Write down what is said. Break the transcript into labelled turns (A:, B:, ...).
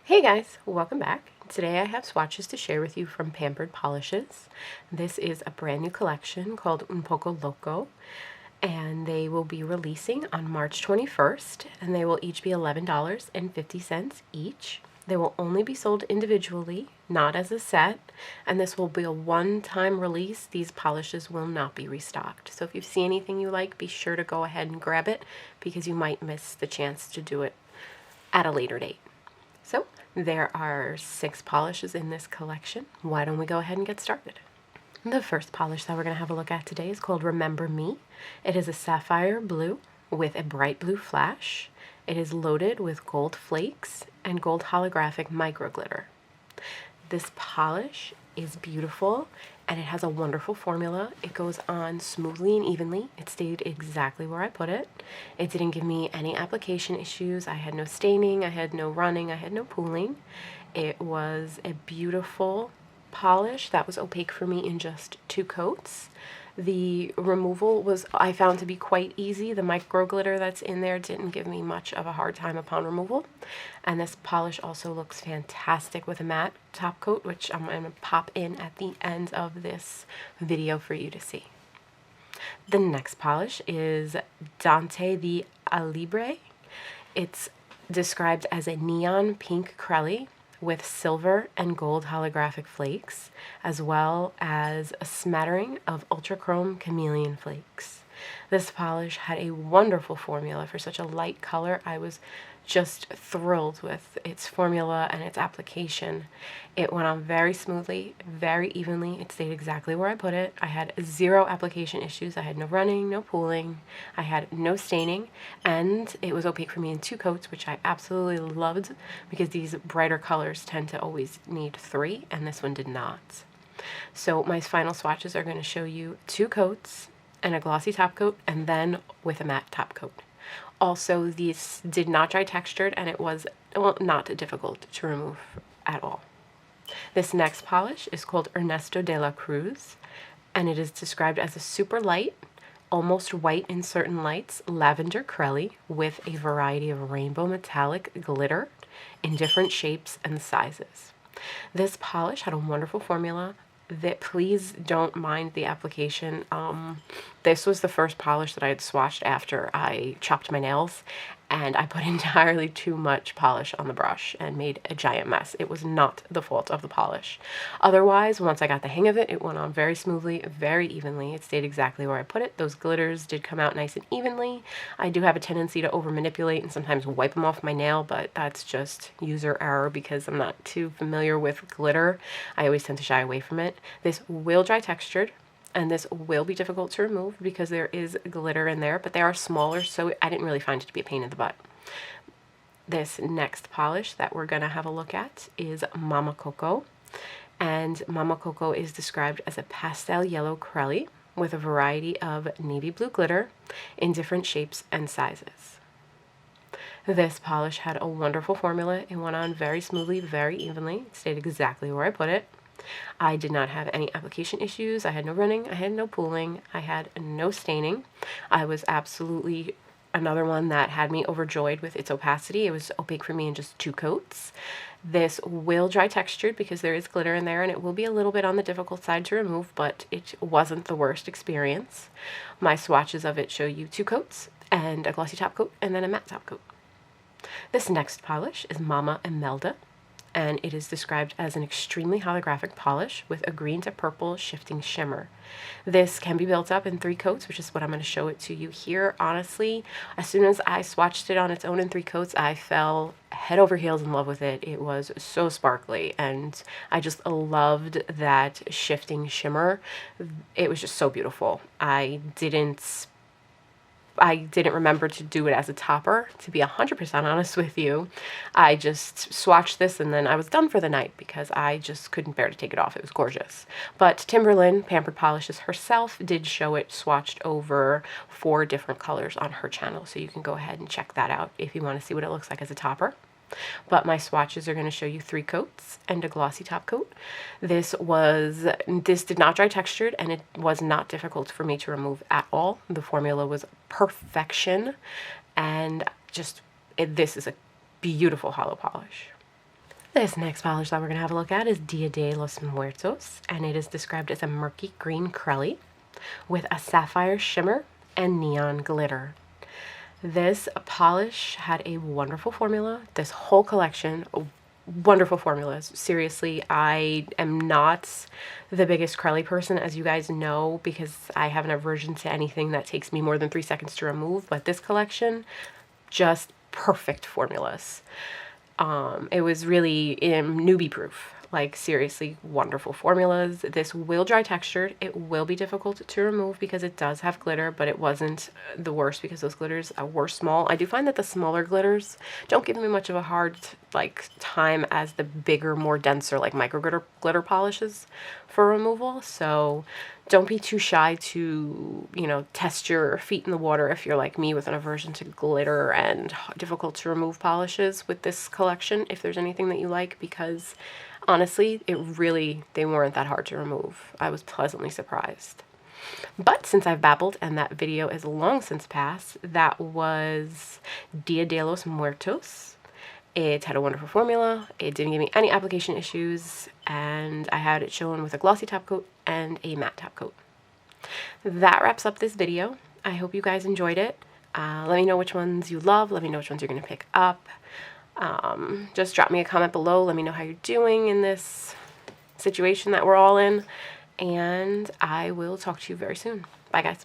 A: Hey guys, welcome back. Today I have swatches to share with you from Pampered Polishes. This is a brand new collection called Un Poco Loco, and they will be releasing on March 21st, and they will each be $11.50 each. They will only be sold individually, not as a set, and this will be a one-time release. These polishes will not be restocked. So if you see anything you like, be sure to go ahead and grab it because you might miss the chance to do it at a later date. So there are 6 polishes in this collection. Why don't we go ahead and get started? The first polish that we're going to have a look at today is called Remember Me. It is a sapphire blue with a bright blue flash. It is loaded with gold flakes and gold holographic micro glitter. This polish is beautiful and it has a wonderful formula. It goes on smoothly and evenly. It stayed exactly where I put it. It didn't give me any application issues. I had no staining, I had no running, I had no pooling. It was a beautiful polish that was opaque for me in just 2 coats. The removal was, I found, to be quite easy. The micro glitter that's in there didn't give me much of a hard time upon removal. And this polish also looks fantastic with a matte top coat, which I'm going to pop in at the end of this video for you to see. The next polish is Dante The El Libre. It's described as a neon pink crelly with silver and gold holographic flakes, as well as a smattering of ultra chrome chameleon flakes. This polish had a wonderful formula for such a light color. I was just thrilled with its formula and its application. It went on very smoothly, very evenly. It stayed exactly where I put it. I had 0 application issues. I had no running, no pooling. I had no staining, and it was opaque for me in 2 coats, which I absolutely loved because these brighter colors tend to always need 3, and this one did not. So my final swatches are going to show you 2 coats and a glossy top coat, and then with a matte top coat. Also, these did not dry textured, and it was, well, not difficult to remove at all. This next polish is called Ernesto De La Cruz, and it is described as a super light, almost white in certain lights, lavender crelly with a variety of rainbow metallic glitter in different shapes and sizes. This polish had a wonderful formula. That please don't mind the application. This was the first polish that I had swatched after I chopped my nails, and I put entirely too much polish on the brush and made a giant mess. It was not the fault of the polish. Otherwise, once I got the hang of it, it went on very smoothly, very evenly. It stayed exactly where I put it. Those glitters did come out nice and evenly. I do have a tendency to over manipulate and sometimes wipe them off my nail, but that's just user error because I'm not too familiar with glitter. I always tend to shy away from it. This will dry textured, and this will be difficult to remove because there is glitter in there, but they are smaller, so I didn't really find it to be a pain in the butt. This next polish that we're going to have a look at is Mama Coco, and Mama Coco is described as a pastel yellow crelly with a variety of navy blue glitter in different shapes and sizes. This polish had a wonderful formula. It went on very smoothly, very evenly. It stayed exactly where I put it. I did not have any application issues. I had no running, I had no pooling, I had no staining. I was absolutely another one that had me overjoyed with its opacity. It was opaque for me in just 2 coats. This will dry textured because there is glitter in there, and it will be a little bit on the difficult side to remove, but it wasn't the worst experience. My swatches of it show you 2 coats and a glossy top coat and then a matte top coat. This next polish is Mama Imelda, and it is described as an extremely holographic polish with a green to purple shifting shimmer. This can be built up in 3 coats, which is what I'm going to show it to you here. Honestly, as soon as I swatched it on its own in 3 coats, I fell head over heels in love with it. It was so sparkly, and I just loved that shifting shimmer. It was just so beautiful. I didn't remember to do it as a topper, to be 100% honest with you. I just swatched this and then I was done for the night because I just couldn't bear to take it off. It was gorgeous. But Timberland, Pampered Polishes herself, did show it swatched over 4 different colors on her channel, so you can go ahead and check that out if you want to see what it looks like as a topper. But my swatches are going to show you 3 coats and a glossy top coat. This did not dry textured, and it was not difficult for me to remove at all. The formula was perfection, and this is a beautiful hollow polish. This next polish that we're going to have a look at is Dia de los Muertos, and it is described as a murky green crelly with a sapphire shimmer and neon glitter. This polish had a wonderful formula. This whole collection, wonderful formulas. Seriously, I am not the biggest crelly person, as you guys know, because I have an aversion to anything that takes me more than 3 seconds to remove, but this collection, just perfect formulas. It was really newbie proof. Like, seriously, wonderful formulas. This will dry textured. It will be difficult to remove because it does have glitter, but it wasn't the worst because those glitters were small. I do find that the smaller glitters don't give me much of a hard time as the bigger, more denser micro glitter polishes for removal. So don't be too shy to, test your feet in the water if you're like me with an aversion to glitter and difficult to remove polishes with this collection, if there's anything that you like, because honestly, they weren't that hard to remove. I was pleasantly surprised. But since I've babbled and that video is long since passed, that was Dia de los Muertos. It had a wonderful formula. It didn't give me any application issues, and I had it shown with a glossy top coat and a matte top coat. That wraps up this video. I hope you guys enjoyed it. Let me know which ones you love. Let me know which ones you're going to pick up. Just drop me a comment below. Let me know how you're doing in this situation that we're all in. And I will talk to you very soon. Bye, guys.